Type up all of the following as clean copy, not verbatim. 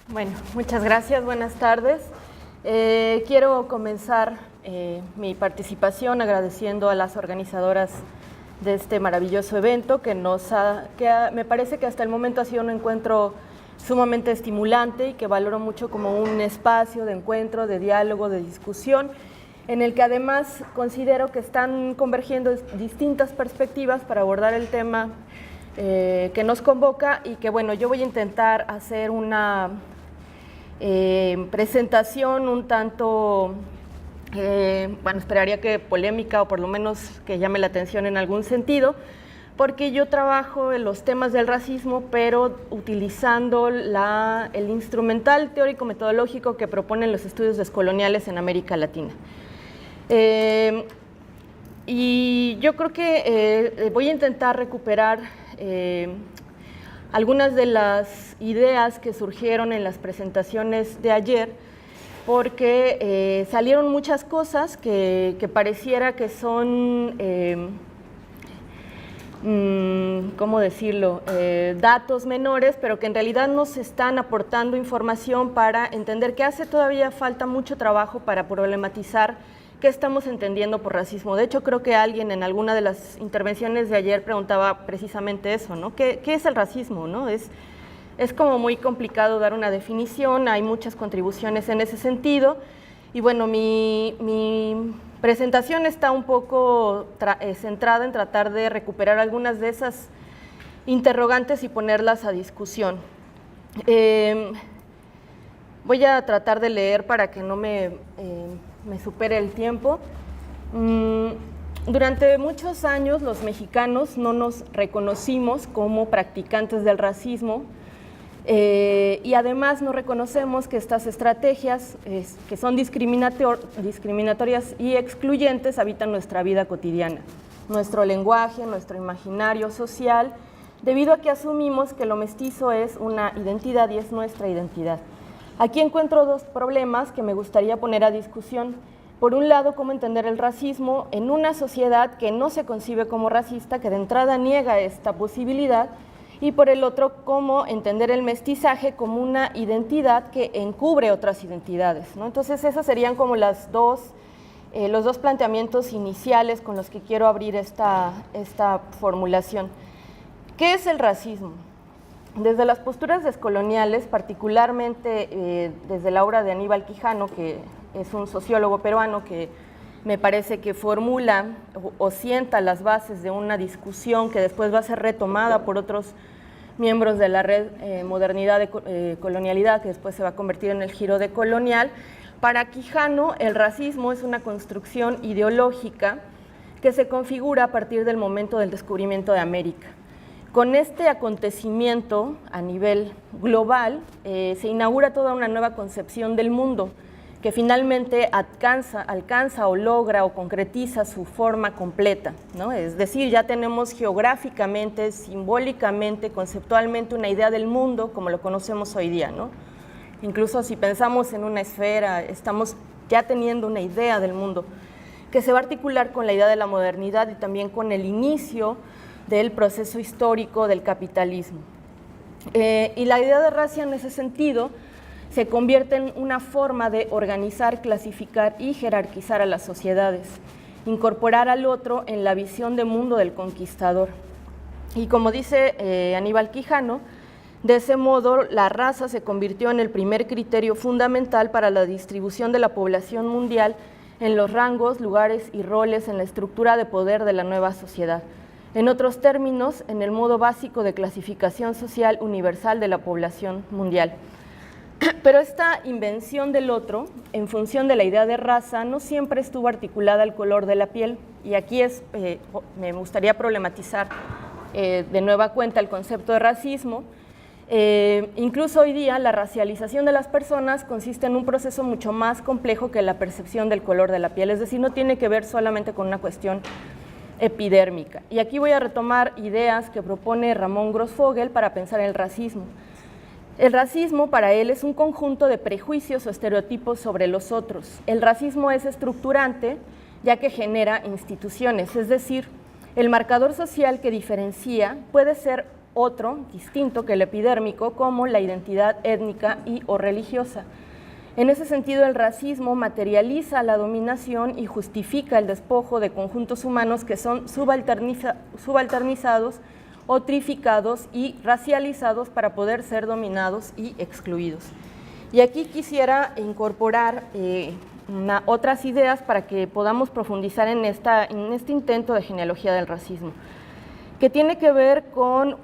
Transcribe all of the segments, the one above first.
Bueno, muchas gracias, buenas tardes. Quiero comenzar mi participación agradeciendo a las organizadoras de este maravilloso evento me parece que hasta el momento ha sido un encuentro sumamente estimulante y que valoro mucho como un espacio de encuentro, de diálogo, de discusión, en el que además considero que están convergiendo distintas perspectivas para abordar el tema que nos convoca y que, bueno, yo voy a intentar hacer una presentación un tanto, bueno, esperaría que polémica o por lo menos que llame la atención en algún sentido, porque yo trabajo en los temas del racismo, pero utilizando el instrumental teórico-metodológico que proponen los estudios descoloniales en América Latina. Y yo creo que voy a intentar recuperar algunas de las ideas que surgieron en las presentaciones de ayer, porque salieron muchas cosas que pareciera que son, ¿cómo decirlo?, datos menores, pero que en realidad nos están aportando información para entender que hace todavía falta mucho trabajo para problematizar qué estamos entendiendo por racismo. De hecho, creo que alguien en alguna de las intervenciones de ayer preguntaba precisamente eso, ¿no? ¿Qué es el racismo, no? Es como muy complicado dar una definición, hay muchas contribuciones en ese sentido, y bueno, mi presentación está un poco centrada en tratar de recuperar algunas de esas interrogantes y ponerlas a discusión. Voy a tratar de leer para que no me supere el tiempo. Durante muchos años los mexicanos no nos reconocimos como practicantes del racismo y además no reconocemos que estas estrategias que son discriminatorias y excluyentes habitan nuestra vida cotidiana, nuestro lenguaje, nuestro imaginario social, debido a que asumimos que lo mestizo es una identidad y es nuestra identidad. Aquí encuentro dos problemas que me gustaría poner a discusión. Por un lado, cómo entender el racismo en una sociedad que no se concibe como racista, que de entrada niega esta posibilidad, y por el otro, cómo entender el mestizaje como una identidad que encubre otras identidades, ¿no? Entonces, esos serían como los dos planteamientos iniciales con los que quiero abrir esta formulación. ¿Qué es el racismo? Desde las posturas descoloniales, particularmente desde la obra de Aníbal Quijano, que es un sociólogo peruano que me parece que formula o sienta las bases de una discusión que después va a ser retomada por otros miembros de la red Modernidad de Colonialidad, que después se va a convertir en el Giro Decolonial. Para Quijano, el racismo es una construcción ideológica que se configura a partir del momento del descubrimiento de América. Con este acontecimiento a nivel global se inaugura toda una nueva concepción del mundo que finalmente alcanza o logra o concretiza su forma completa, ¿no? Es decir, ya tenemos geográficamente, simbólicamente, conceptualmente una idea del mundo como lo conocemos hoy día, ¿no? Incluso si pensamos en una esfera, estamos ya teniendo una idea del mundo que se va a articular con la idea de la modernidad y también con el inicio del proceso histórico del capitalismo. Y la idea de raza en ese sentido se convierte en una forma de organizar, clasificar y jerarquizar a las sociedades, incorporar al otro en la visión de mundo del conquistador. Y como dice Aníbal Quijano, de ese modo la raza se convirtió en el primer criterio fundamental para la distribución de la población mundial en los rangos, lugares y roles en la estructura de poder de la nueva sociedad. En otros términos, en el modo básico de clasificación social universal de la población mundial. Pero esta invención del otro, en función de la idea de raza, no siempre estuvo articulada al color de la piel, y aquí me gustaría problematizar de nueva cuenta el concepto de racismo. Incluso hoy día la racialización de las personas consiste en un proceso mucho más complejo que la percepción del color de la piel, es decir, no tiene que ver solamente con una cuestión epidérmica. Y aquí voy a retomar ideas que propone Ramón Grossfogel para pensar el racismo. El racismo para él es un conjunto de prejuicios o estereotipos sobre los otros. El racismo es estructurante ya que genera instituciones, es decir, el marcador social que diferencia puede ser otro, distinto que el epidérmico, como la identidad étnica y o religiosa. En ese sentido, el racismo materializa la dominación y justifica el despojo de conjuntos humanos que son subalternizados o trificados y racializados para poder ser dominados y excluidos. Y aquí quisiera incorporar otras ideas para que podamos profundizar en este intento de genealogía del racismo, que tiene que ver con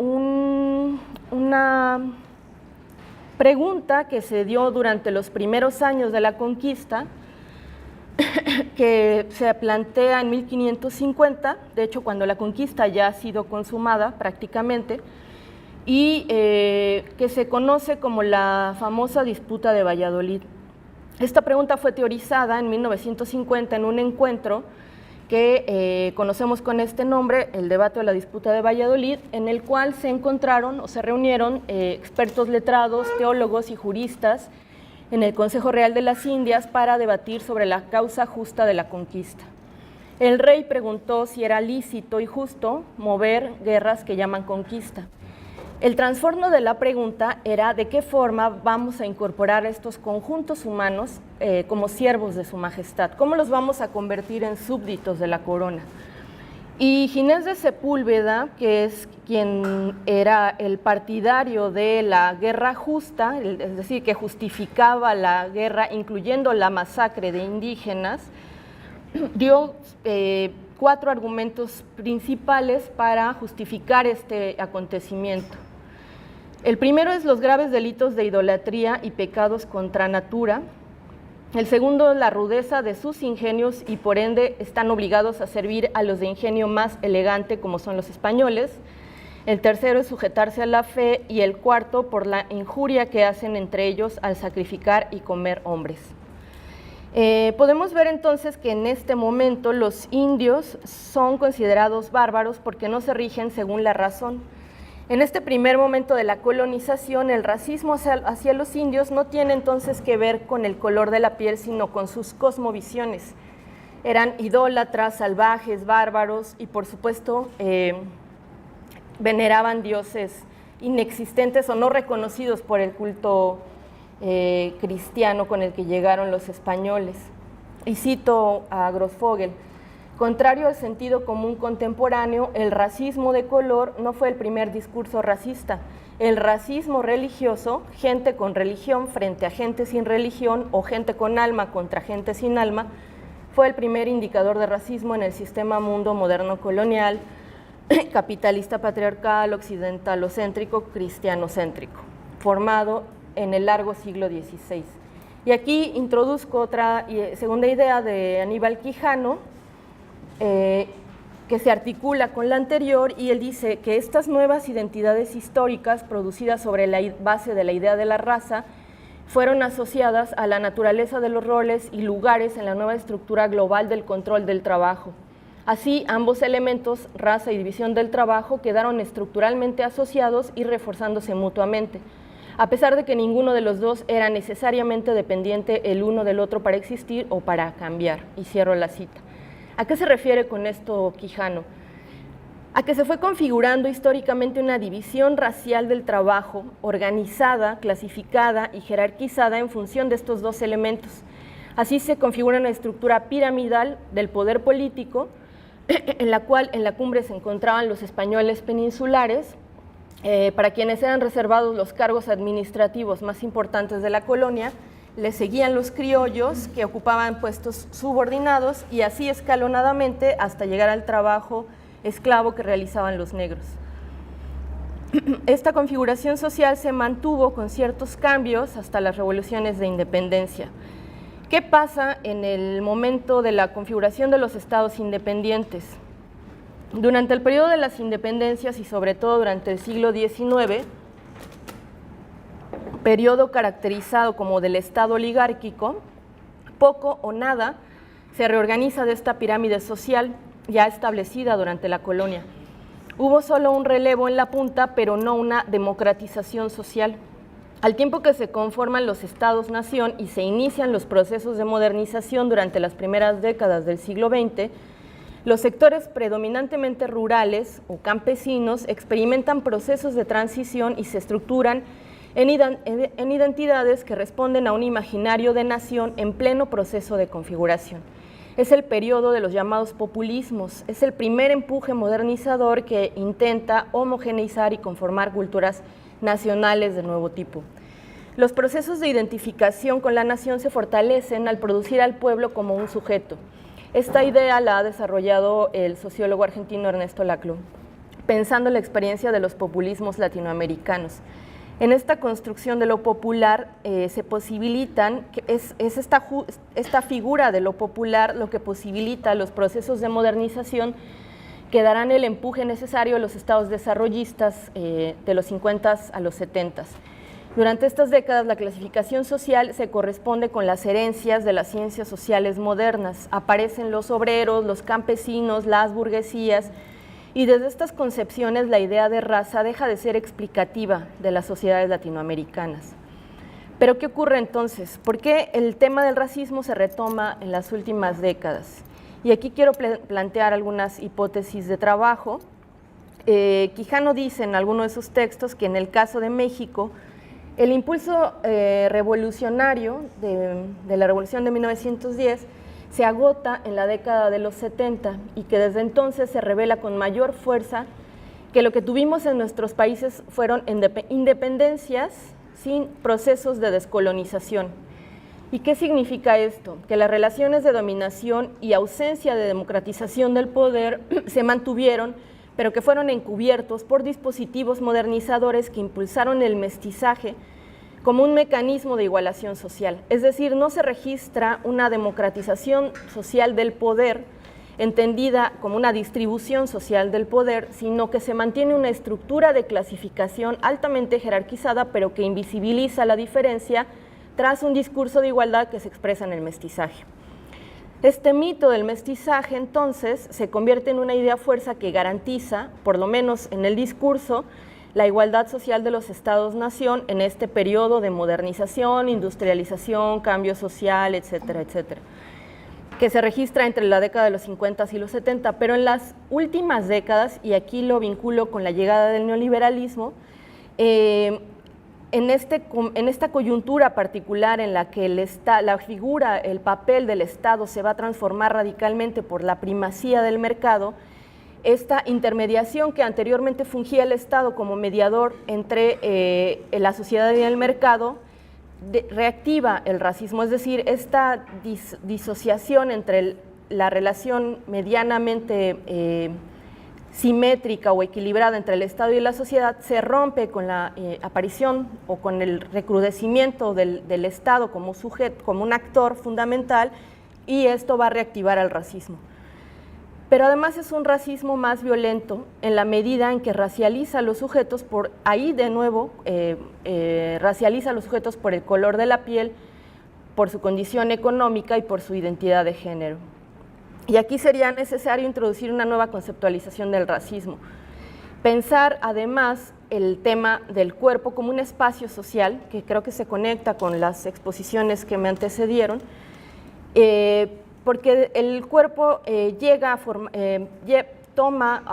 una pregunta que se dio durante los primeros años de la conquista, que se plantea en 1550, de hecho cuando la conquista ya ha sido consumada prácticamente, y que se conoce como la famosa disputa de Valladolid. Esta pregunta fue teorizada en 1950 en un encuentro que conocemos con este nombre, el debate de la disputa de Valladolid, en el cual se encontraron o se reunieron expertos letrados, teólogos y juristas en el Consejo Real de las Indias para debatir sobre la causa justa de la conquista. El rey preguntó si era lícito y justo mover guerras que llaman conquista. El trasfondo de la pregunta era de qué forma vamos a incorporar estos conjuntos humanos como siervos de su majestad, cómo los vamos a convertir en súbditos de la corona. Y Ginés de Sepúlveda, que es quien era el partidario de la guerra justa, es decir, que justificaba la guerra, incluyendo la masacre de indígenas, dio 4 argumentos principales para justificar este acontecimiento. El primero es los graves delitos de idolatría y pecados contra natura. El segundo, la rudeza de sus ingenios y por ende están obligados a servir a los de ingenio más elegante como son los españoles. El tercero es sujetarse a la fe y el cuarto por la injuria que hacen entre ellos al sacrificar y comer hombres. Podemos ver entonces que en este momento los indios son considerados bárbaros porque no se rigen según la razón. En este primer momento de la colonización, el racismo hacia los indios no tiene entonces que ver con el color de la piel, sino con sus cosmovisiones. Eran idólatras, salvajes, bárbaros y por supuesto veneraban dioses inexistentes o no reconocidos por el culto cristiano con el que llegaron los españoles. Y cito a Grossfogel: contrario al sentido común contemporáneo, el racismo de color no fue el primer discurso racista. El racismo religioso, gente con religión frente a gente sin religión o gente con alma contra gente sin alma, fue el primer indicador de racismo en el sistema mundo moderno colonial, capitalista patriarcal, occidentalocéntrico, cristianocéntrico, formado en el largo siglo XVI. Y aquí introduzco otra segunda idea de Aníbal Quijano, que se articula con la anterior, y él dice que estas nuevas identidades históricas producidas sobre la base de la idea de la raza fueron asociadas a la naturaleza de los roles y lugares en la nueva estructura global del control del trabajo. Así, ambos elementos, raza y división del trabajo, quedaron estructuralmente asociados y reforzándose mutuamente, a pesar de que ninguno de los dos era necesariamente dependiente el uno del otro para existir o para cambiar. Y cierro la cita. ¿A qué se refiere con esto Quijano? A que se fue configurando históricamente una división racial del trabajo, organizada, clasificada y jerarquizada en función de estos dos elementos. Así se configura una estructura piramidal del poder político, en la cual en la cumbre se encontraban los españoles peninsulares, para quienes eran reservados los cargos administrativos más importantes de la colonia. Le seguían los criollos, que ocupaban puestos subordinados, y así escalonadamente hasta llegar al trabajo esclavo que realizaban los negros. Esta configuración social se mantuvo con ciertos cambios hasta las revoluciones de independencia. ¿Qué pasa en el momento de la configuración de los estados independientes? Durante el periodo de las independencias y sobre todo durante el siglo XIX, periodo caracterizado como del Estado oligárquico, poco o nada se reorganiza de esta pirámide social ya establecida durante la colonia. Hubo solo un relevo en la punta, pero no una democratización social. Al tiempo que se conforman los estados-nación y se inician los procesos de modernización durante las primeras décadas del siglo XX, Los sectores predominantemente rurales o campesinos experimentan procesos de transición y se estructuran en identidades que responden a un imaginario de nación en pleno proceso de configuración. Es el periodo de los llamados populismos, es el primer empuje modernizador que intenta homogeneizar y conformar culturas nacionales de nuevo tipo. Los procesos de identificación con la nación se fortalecen al producir al pueblo como un sujeto. Esta idea la ha desarrollado el sociólogo argentino Ernesto Laclau, pensando en la experiencia de los populismos latinoamericanos. En esta construcción de lo popular se posibilitan, es esta figura de lo popular lo que posibilita los procesos de modernización que darán el empuje necesario a los estados desarrollistas de los 50 a los 70. Durante estas décadas, la clasificación social se corresponde con las herencias de las ciencias sociales modernas. Aparecen los obreros, los campesinos, las burguesías, y desde estas concepciones la idea de raza deja de ser explicativa de las sociedades latinoamericanas. Pero ¿qué ocurre entonces? ¿Por qué el tema del racismo se retoma en las últimas décadas? Y aquí quiero plantear algunas hipótesis de trabajo. Quijano dice en alguno de sus textos que en el caso de México, el impulso revolucionario de la Revolución de 1910 se agota en la década de los 70 y que desde entonces se revela con mayor fuerza que lo que tuvimos en nuestros países fueron independencias sin procesos de descolonización. ¿Y qué significa esto? Que las relaciones de dominación y ausencia de democratización del poder se mantuvieron, pero que fueron encubiertos por dispositivos modernizadores que impulsaron el mestizaje como un mecanismo de igualación social. Es decir, no se registra una democratización social del poder, entendida como una distribución social del poder, sino que se mantiene una estructura de clasificación altamente jerarquizada, pero que invisibiliza la diferencia tras un discurso de igualdad que se expresa en el mestizaje. Este mito del mestizaje, entonces, se convierte en una idea fuerza que garantiza, por lo menos en el discurso, la igualdad social de los estados-nación en este periodo de modernización, industrialización, cambio social, etcétera, etcétera, que se registra entre la década de los 50 y los 70, pero en las últimas décadas, y aquí lo vinculo con la llegada del neoliberalismo, en esta coyuntura particular en la que la figura, el papel del Estado se va a transformar radicalmente por la primacía del mercado, esta intermediación que anteriormente fungía el Estado como mediador entre la sociedad y el mercado, reactiva el racismo, es decir, esta disociación entre la relación medianamente simétrica o equilibrada entre el Estado y la sociedad se rompe con la aparición o con el recrudecimiento del Estado como sujeto, como un actor fundamental, y esto va a reactivar al racismo. Pero además es un racismo más violento en la medida en que racializa a los sujetos racializa a los sujetos por el color de la piel, por su condición económica y por su identidad de género. Y aquí sería necesario introducir una nueva conceptualización del racismo. Pensar además el tema del cuerpo como un espacio social, que creo que se conecta con las exposiciones que me antecedieron, porque el cuerpo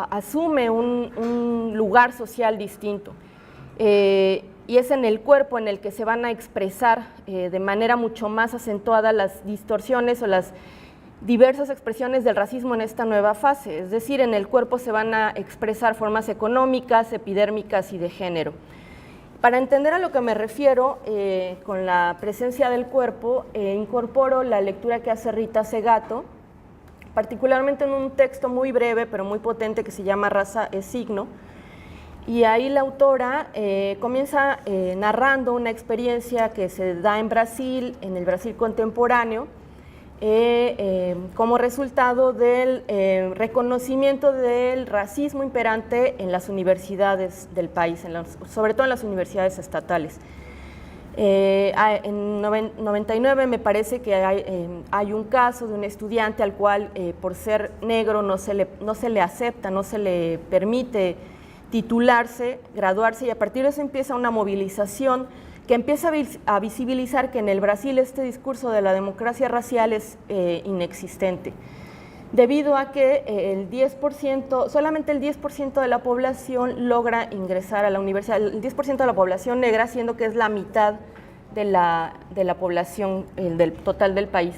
asume un lugar social distinto. Y es en el cuerpo en el que se van a expresar de manera mucho más acentuada las distorsiones o las diversas expresiones del racismo en esta nueva fase, es decir, en el cuerpo se van a expresar formas económicas, epidérmicas y de género. Para entender a lo que me refiero con la presencia del cuerpo, incorporo la lectura que hace Rita Segato, particularmente en un texto muy breve pero muy potente que se llama Raza es signo, y ahí la autora comienza narrando una experiencia que se da en Brasil, en el Brasil contemporáneo, como resultado del reconocimiento del racismo imperante en las universidades del país, sobre todo en las universidades estatales. En 99 me parece que hay un caso de un estudiante al cual por ser negro no se le acepta, no se le permite titularse, graduarse, y a partir de eso empieza una movilización que empieza a visibilizar que en el Brasil este discurso de la democracia racial es inexistente. debido a que solamente el 10% de la población logra ingresar a la universidad, el 10% de la población negra, siendo que es la mitad de la población del total del país.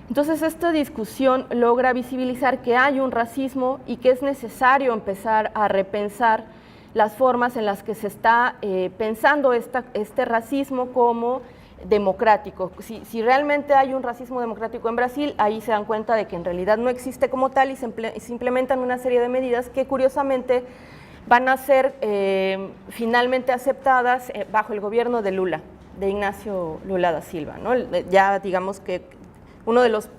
Entonces, esta discusión logra visibilizar que hay un racismo y que es necesario empezar a repensar las formas en las que se está pensando este racismo como democrático. Si realmente hay un racismo democrático en Brasil, ahí se dan cuenta de que en realidad no existe como tal y se implementan una serie de medidas que curiosamente van a ser finalmente aceptadas bajo el gobierno de Lula, de Ignacio Lula da Silva, ¿no? Ya digamos que uno de los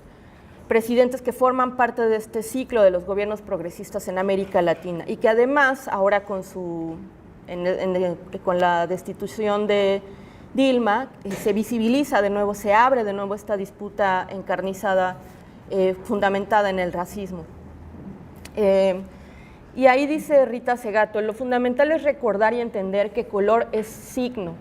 presidentes que forman parte de este ciclo de los gobiernos progresistas en América Latina y que además ahora con la destitución de Dilma se visibiliza de nuevo, se abre de nuevo esta disputa encarnizada fundamentada en el racismo. Y ahí dice Rita Segato, lo fundamental es recordar y entender que color es signo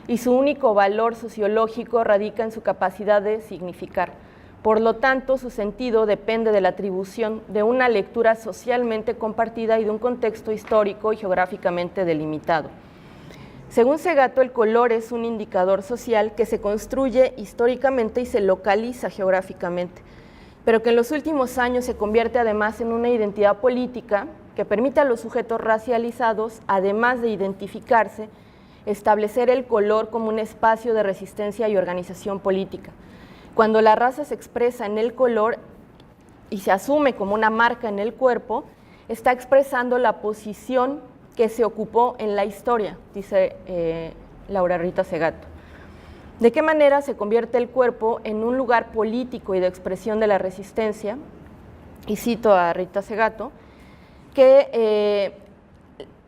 y su único valor sociológico radica en su capacidad de significar. Por lo tanto, su sentido depende de la atribución de una lectura socialmente compartida y de un contexto histórico y geográficamente delimitado. Según Segato, el color es un indicador social que se construye históricamente y se localiza geográficamente, pero que en los últimos años se convierte además en una identidad política que permite a los sujetos racializados, además de identificarse, establecer el color como un espacio de resistencia y organización política. Cuando la raza se expresa en el color y se asume como una marca en el cuerpo, está expresando la posición que se ocupó en la historia, dice Laura Rita Segato. ¿De qué manera se convierte el cuerpo en un lugar político y de expresión de la resistencia? Y cito a Rita Segato, que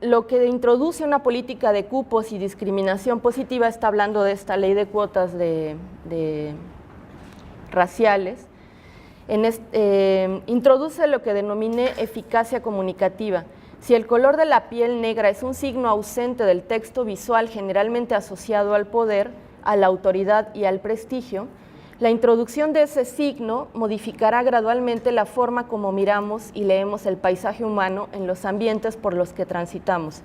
lo que introduce una política de cupos y discriminación positiva, está hablando de esta ley de cuotas raciales, introduce lo que denominé eficacia comunicativa. Si el color de la piel negra es un signo ausente del texto visual generalmente asociado al poder, a la autoridad y al prestigio, la introducción de ese signo modificará gradualmente la forma como miramos y leemos el paisaje humano en los ambientes por los que transitamos.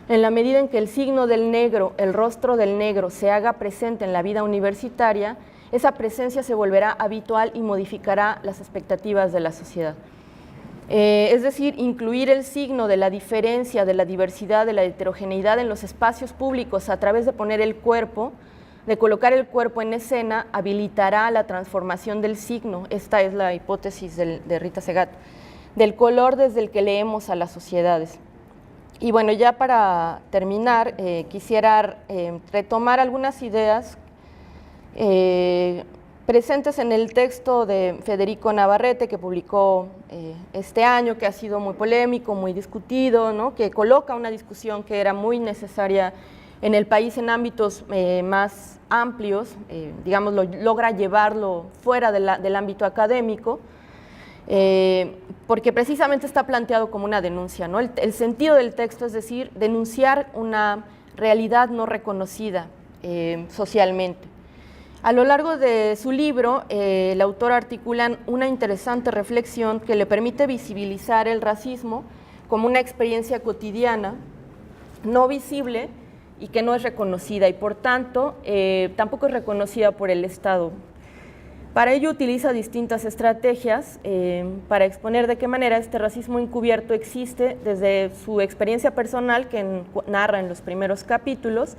En la medida en que el signo del negro, el rostro del negro, se haga presente en la vida universitaria, esa presencia se volverá habitual y modificará las expectativas de la sociedad. Es decir, incluir el signo de la diferencia, de la diversidad, de la heterogeneidad en los espacios públicos a través de poner el cuerpo, de colocar el cuerpo en escena, habilitará la transformación del signo. Esta es la hipótesis de Rita Segato, del color desde el que leemos a las sociedades. Y bueno, ya para terminar, quisiera retomar algunas ideas presentes en el texto de Federico Navarrete, que publicó este año, que ha sido muy polémico, muy discutido, ¿no? Que coloca una discusión que era muy necesaria en el país en ámbitos más amplios, digamos, logra llevarlo fuera del ámbito académico, porque precisamente está planteado como una denuncia, ¿no? El sentido del texto es decir, denunciar una realidad no reconocida socialmente. A lo largo de su libro, el autor articula una interesante reflexión que le permite visibilizar el racismo como una experiencia cotidiana, no visible y que no es reconocida y por tanto tampoco es reconocida por el Estado. Para ello utiliza distintas estrategias para exponer de qué manera este racismo encubierto existe desde su experiencia personal que narra en los primeros capítulos,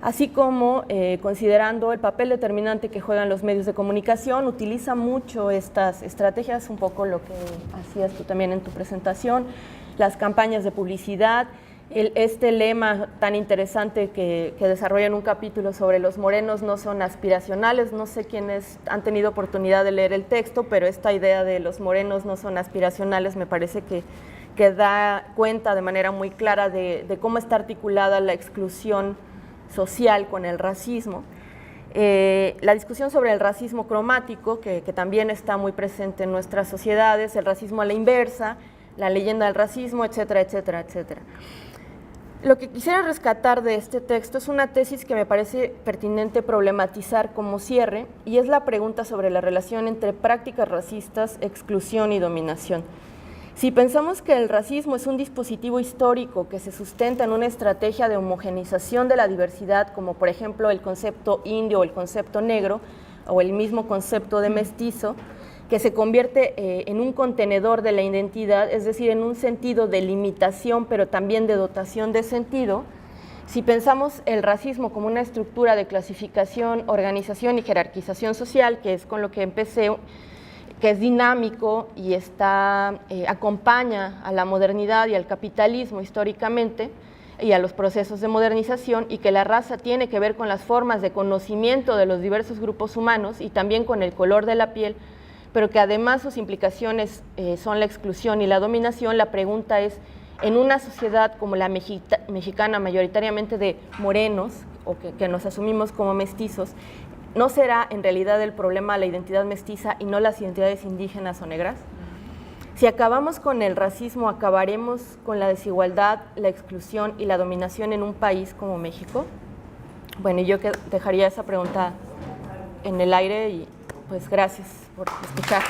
así como considerando el papel determinante que juegan los medios de comunicación. Utiliza mucho estas estrategias, un poco lo que hacías tú también en tu presentación, las campañas de publicidad, este lema tan interesante que desarrolla en un capítulo sobre los morenos no son aspiracionales. No sé quiénes han tenido oportunidad de leer el texto, pero esta idea de los morenos no son aspiracionales me parece que da cuenta de manera muy clara de cómo está articulada la exclusión social con el racismo. La discusión sobre el racismo cromático, que también está muy presente en nuestras sociedades, el racismo a la inversa, la leyenda del racismo, etcétera, etcétera, etcétera. Lo que quisiera rescatar de este texto es una tesis que me parece pertinente problematizar como cierre, y es la pregunta sobre la relación entre prácticas racistas, exclusión y dominación. Si pensamos que el racismo es un dispositivo histórico que se sustenta en una estrategia de homogeneización de la diversidad, como por ejemplo el concepto indio o el concepto negro, o el mismo concepto de mestizo, que se convierte en un contenedor de la identidad, es decir, en un sentido de limitación, pero también de dotación de sentido. Si pensamos el racismo como una estructura de clasificación, organización y jerarquización social, que es con lo que empecé, que es dinámico y acompaña a la modernidad y al capitalismo históricamente, y a los procesos de modernización, y que la raza tiene que ver con las formas de conocimiento de los diversos grupos humanos y también con el color de la piel, pero que además sus implicaciones son la exclusión y la dominación. La pregunta es, en una sociedad como la mexicana, mayoritariamente de morenos, o que nos asumimos como mestizos, ¿no será en realidad el problema la identidad mestiza y no las identidades indígenas o negras? Si acabamos con el racismo, ¿acabaremos con la desigualdad, la exclusión y la dominación en un país como México? Bueno, yo dejaría esa pregunta en el aire y pues gracias por escuchar.